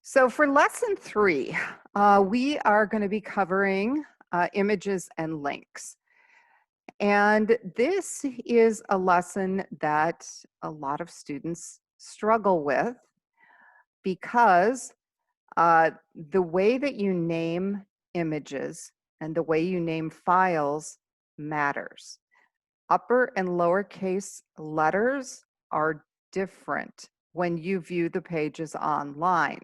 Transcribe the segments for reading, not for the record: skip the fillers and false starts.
So for lesson 3, we are going to be covering images and links. And this is a lesson that a lot of students struggle with because the way that you name images and the way you name files matters. Upper and lowercase letters are different when you view the pages online.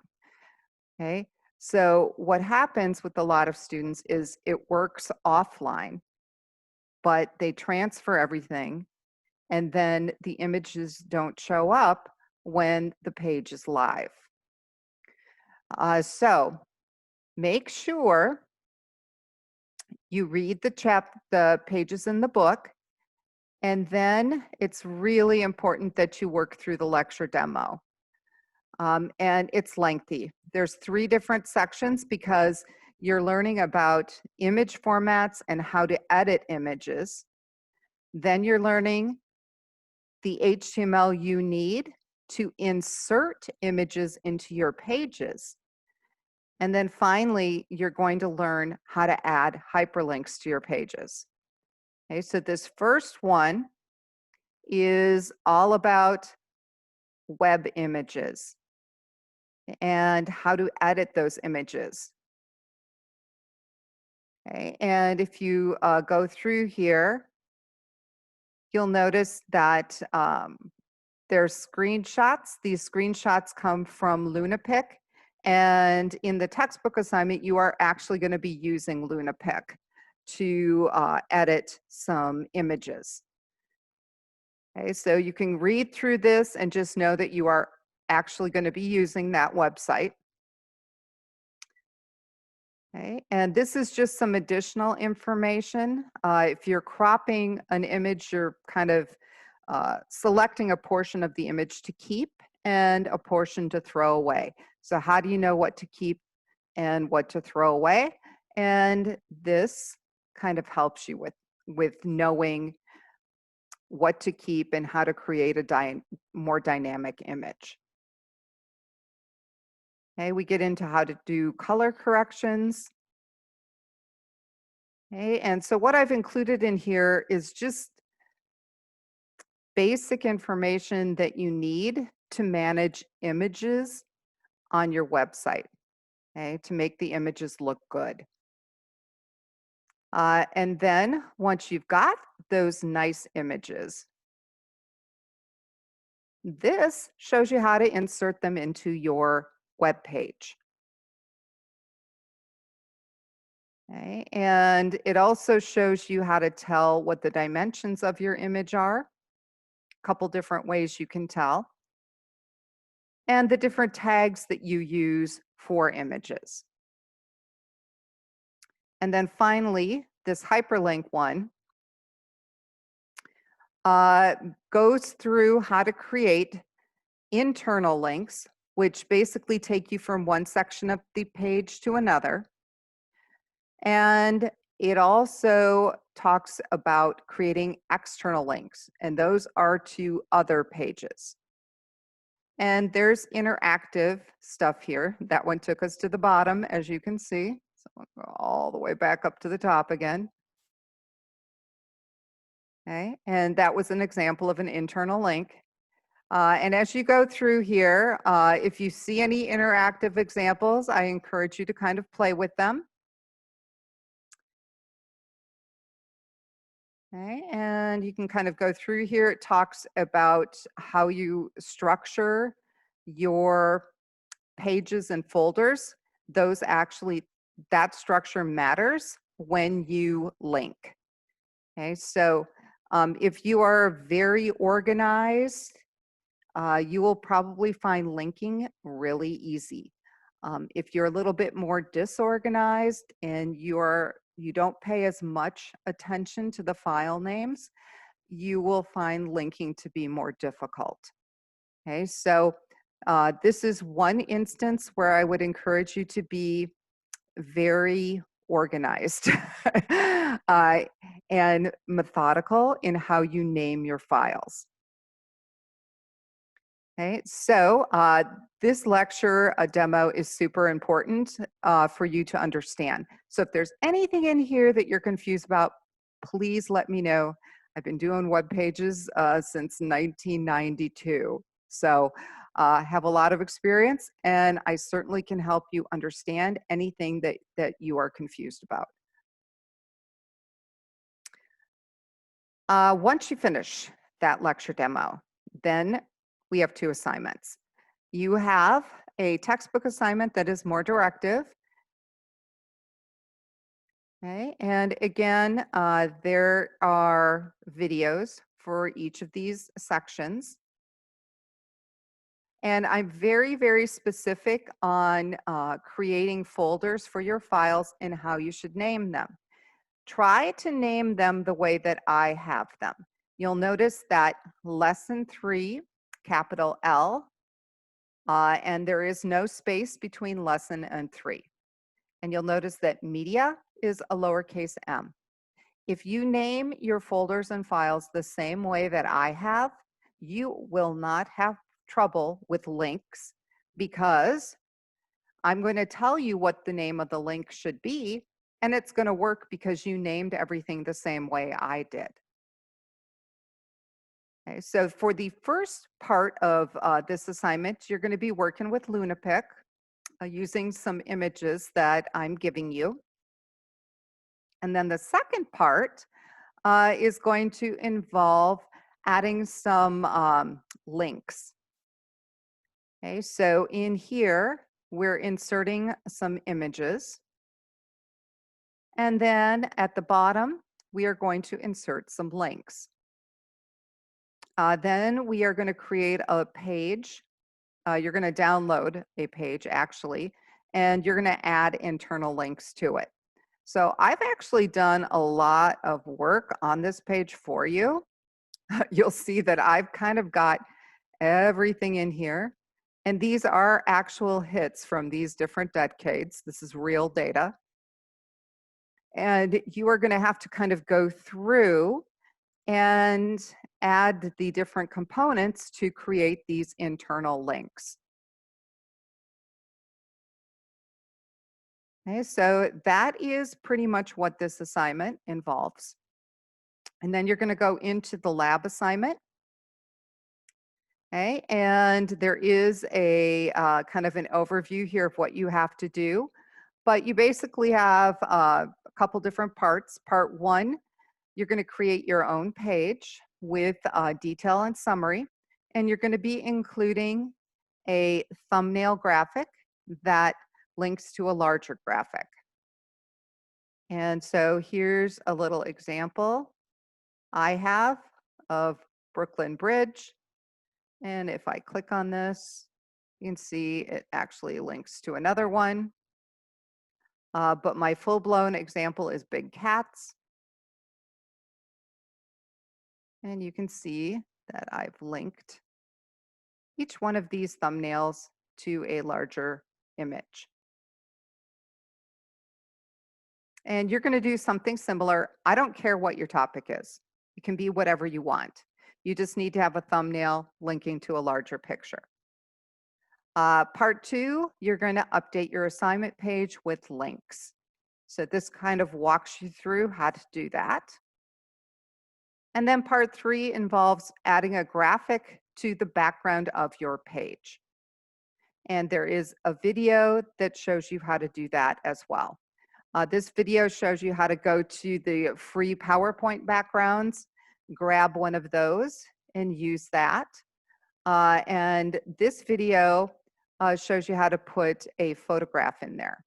Okay, so what happens with a lot of students is it works offline, but they transfer everything and then the images don't show up when the page is live. So make sure you read the pages in the book, and then it's really important that you work through the lecture demo. And it's lengthy. There's 3 different sections because you're learning about image formats and how to edit images. Then you're learning the HTML you need to insert images into your pages. And then finally, you're going to learn how to add hyperlinks to your pages. Okay, so this first one is all about web images and how to edit those images. Okay, and if you go through here, you'll notice that there's screenshots. These screenshots come from LunaPic, and in the textbook assignment, you are actually going to be using LunaPic to edit some images. Okay, so you can read through this and just know that you are actually going to be using that website. Okay, and this is just some additional information. If you're cropping an image, you're kind of selecting a portion of the image to keep and a portion to throw away. So how do you know what to keep and what to throw away? And this kind of helps you with knowing what to keep and how to create a more dynamic image. Okay, we get into how to do color corrections. Okay, and so what I've included in here is just basic information that you need to manage images on your website, okay, to make the images look good. And then once you've got those nice images, this shows you how to insert them into your web page. Okay, and it also shows you how to tell what the dimensions of your image are. A couple different ways you can tell. And the different tags that you use for images. And then finally, this hyperlink one goes through how to create internal links, which basically take you from one section of the page to another. And it also talks about creating external links, and those are to other pages. And there's interactive stuff here. That one took us to the bottom, as you can see. So we'll go all the way back up to the top again. Okay, and that was an example of an internal link. And as you go through here, if you see any interactive examples, I encourage you to kind of play with them. Okay, and you can kind of go through here. It talks about how you structure your pages and folders. That structure matters when you link. Okay, so if you are very organized, you will probably find linking really easy. If you're a little bit more disorganized and you don't pay as much attention to the file names, you will find linking to be more difficult. Okay, so this is one instance where I would encourage you to be very organized and methodical in how you name your files. Okay, so this lecture, a demo, is super important for you to understand. So if there's anything in here that you're confused about, please let me know. I've been doing web pages since 1992. So have a lot of experience, and I certainly can help you understand anything that you are confused about. Once you finish that lecture demo, then we have two assignments. You have a textbook assignment that is more directive. Okay, and again, there are videos for each of these sections. And I'm very, very specific on creating folders for your files and how you should name them. Try to name them the way that I have them. You'll notice that lesson 3, capital L, and there is no space between lesson and 3. And you'll notice that media is a lowercase m. If you name your folders and files the same way that I have, you will not have trouble with links, because I'm going to tell you what the name of the link should be, and it's going to work because you named everything the same way I did. Okay, so for the first part of this assignment, you're going to be working with LunaPic using some images that I'm giving you. And then the second part is going to involve adding some links. Okay, so in here, we're inserting some images. And then at the bottom, we are going to insert some links. Then we are going to create a page. You're going to download a page, actually, and you're going to add internal links to it. So I've actually done a lot of work on this page for you. You'll see that I've kind of got everything in here. And these are actual hits from these different decades. This is real data. And you are going to have to kind of go through and add the different components to create these internal links. Okay, so that is pretty much what this assignment involves. And then you're going to go into the lab assignment. Okay, and there is a kind of an overview here of what you have to do. But you basically have a couple different parts. Part 1, you're going to create your own page with detail and summary. And you're going to be including a thumbnail graphic that links to a larger graphic. And so here's a little example I have of Brooklyn Bridge. And if I click on this, you can see it actually links to another one. But my full-blown example is big cats. And you can see that I've linked each one of these thumbnails to a larger image. And you're going to do something similar. I don't care what your topic is. It can be whatever you want. You just need to have a thumbnail linking to a larger picture. Part 2, you're going to update your assignment page with links. So this kind of walks you through how to do that. And then part 3 involves adding a graphic to the background of your page. And there is a video that shows you how to do that as well. This video shows you how to go to the free PowerPoint backgrounds, grab one of those and use that. And this video shows you how to put a photograph in there.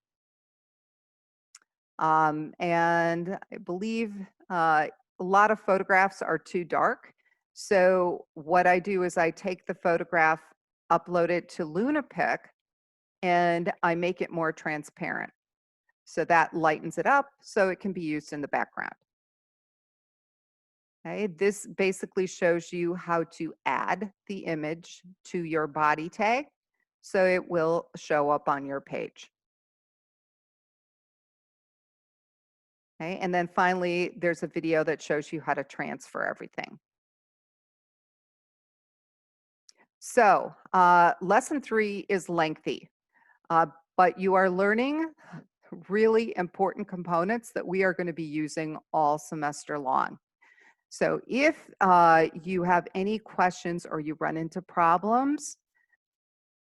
And I believe a lot of photographs are too dark. So what I do is I take the photograph, upload it to LunaPic, and I make it more transparent. So that lightens it up so it can be used in the background. Okay, this basically shows you how to add the image to your body tag so it will show up on your page. Okay, and then finally, there's a video that shows you how to transfer everything. So, lesson 3 is lengthy, uh, but you are learning really important components that we are going to be using all semester long. So, if you have any questions or you run into problems,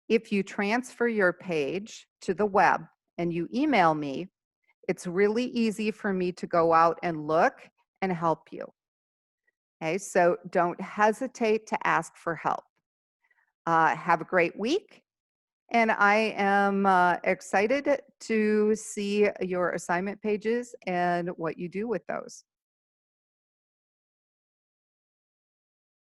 if you transfer your page to the web and you email me, it's really easy for me to go out and look and help you. Okay, so don't hesitate to ask for help. Have a great week, and I am excited to see your assignment pages and what you do with those.